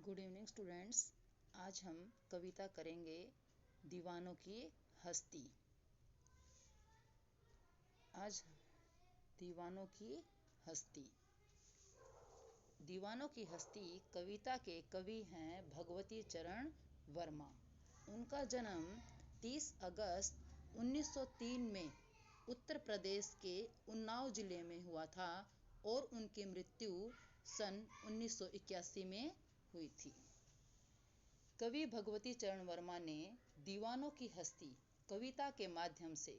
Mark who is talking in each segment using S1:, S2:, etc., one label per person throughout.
S1: Good evening students. आज हम कविता करेंगे दीवानों की हस्ती। आज दीवानों की हस्ती। दीवानों की हस्ती कविता के कवि हैं भगवती चरण वर्मा। उनका जन्म 30 अगस्त 1903 में उत्तर प्रदेश के उन्नाव जिले में हुआ था और उनकी मृत्यु सन 1981 में हुई थी। कवि भगवती चरण वर्मा ने दीवानों की हस्ती कविता के माध्यम से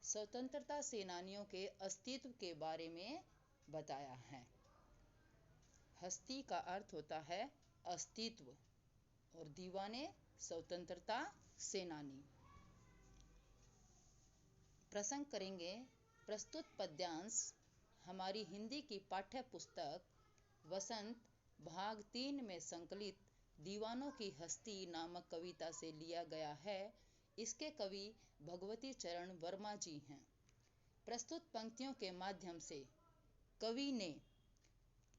S1: स्वतंत्रता सेनानियों के अस्तित्व के बारे में बताया है। हस्ती का अर्थ होता है अस्तित्व और दीवाने स्वतंत्रता सेनानी। प्रसंग करेंगे। प्रस्तुत पद्यांश हमारी हिंदी की पाठ्य पुस्तक वसंत भाग 3 में संकलित दीवानों की हस्ती नामक कविता से लिया गया है। इसके कवि भगवती चरण वर्मा जी हैं। प्रस्तुत पंक्तियों के माध्यम से कवि ने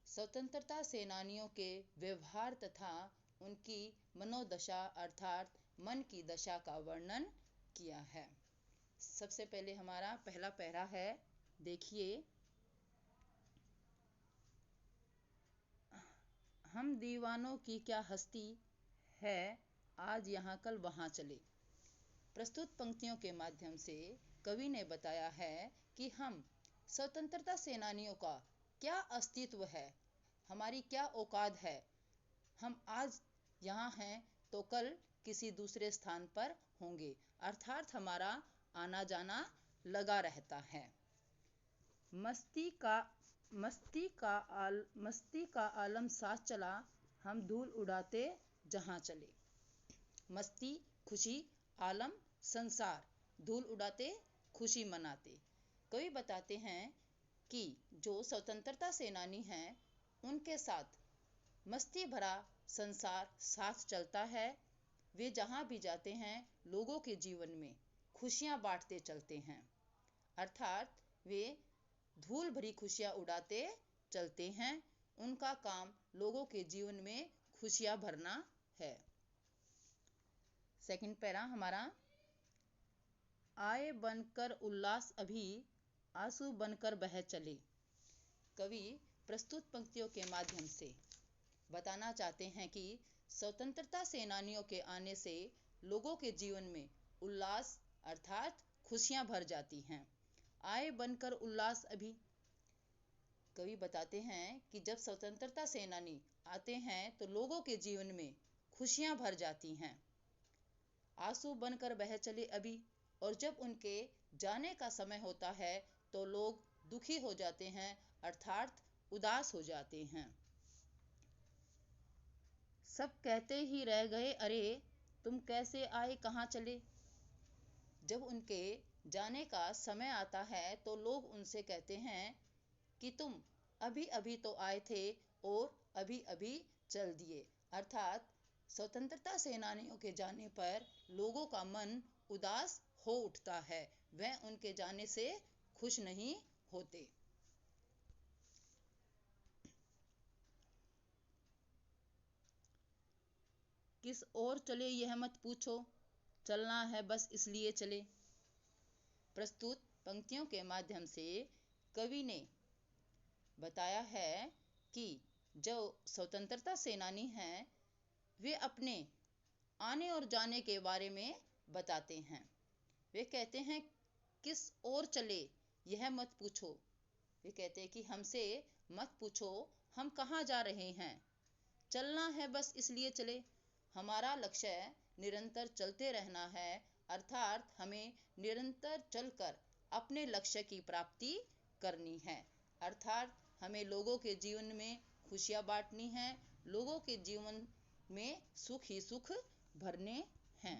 S1: स्वतंत्रता सेनानियों के व्यवहार तथा उनकी मनोदशा अर्थात मन की दशा का वर्णन किया है। सबसे पहले हमारा पहला पैरा है, देखिए। हम दीवानों की क्या हस्ती है, आज यहाँ कल वहाँ चले। प्रस्तुत पंक्तियों के माध्यम से कवि ने बताया है कि हम स्वतंत्रता सेनानियों का क्या अस्तित्व है, हमारी क्या औकात है। हम आज यहाँ हैं तो कल किसी दूसरे स्थान पर होंगे, अर्थात हमारा आना जाना लगा रहता है। मस्ती का आलम साथ चला, हम धूल उड़ाते जहाँ चले। मस्ती, खुशी, आलम, संसार, धूल उड़ाते, खुशी मनाते। कवि बताते हैं कि जो स्वतंत्रता सेनानी हैं उनके साथ मस्ती भरा संसार साथ चलता है। वे जहाँ भी जाते हैं लोगों के जीवन में खुशियाँ बांटते चलते हैं, अर्थात वे धूल भरी खुशियाँ उड़ाते चलते हैं। उनका काम लोगों के जीवन में खुशियाँ भरना है। सेकंड पैरा हमारा, आए बनकर उल्लास अभी, आंसू बनकर बह चले। कवि प्रस्तुत पंक्तियों के माध्यम से बताना चाहते हैं कि स्वतंत्रता सेनानियों के आने से लोगों के जीवन में उल्लास अर्थात खुशियां भर जाती हैं। आए बनकर उल्लास अभी। कवि बताते हैं कि जब स्वतंत्रता सेनानी आते हैं तो लोगों के जीवन में खुशियां भर जाती हैं। आंसू बनकर बह चले अभी, और जब उनके जाने का समय होता है तो लोग दुखी हो जाते हैं अर्थात उदास हो जाते हैं। सब कहते ही रह गए अरे, तुम कैसे आए कहाँ चले। जब उनके जाने का समय आता है तो लोग उनसे कहते हैं कि तुम अभी अभी तो आए थे और अभी अभी चल दिए, अर्थात स्वतंत्रता सेनानियों के जाने पर लोगों का मन उदास हो उठता है, वह उनके जाने से खुश नहीं होते। किस ओर चले यह मत पूछो, चलना है बस इसलिए चले। प्रस्तुत पंक्तियों के माध्यम से कवि ने बताया है कि जो स्वतंत्रता सेनानी हैं वे अपने आने और जाने के बारे में बताते हैं। वे कहते हैं किस ओर चले यह मत पूछो। वे कहते हैं कि हमसे मत पूछो हम कहाँ जा रहे हैं, चलना है बस इसलिए चले। हमारा लक्ष्य निरंतर चलते रहना है, अर्थात हमें निरंतर चलकर अपने लक्ष्य की प्राप्ति करनी है, अर्थात हमें लोगों के जीवन में खुशियाँ बांटनी है, लोगों के जीवन में सुख ही सुख भरने हैं।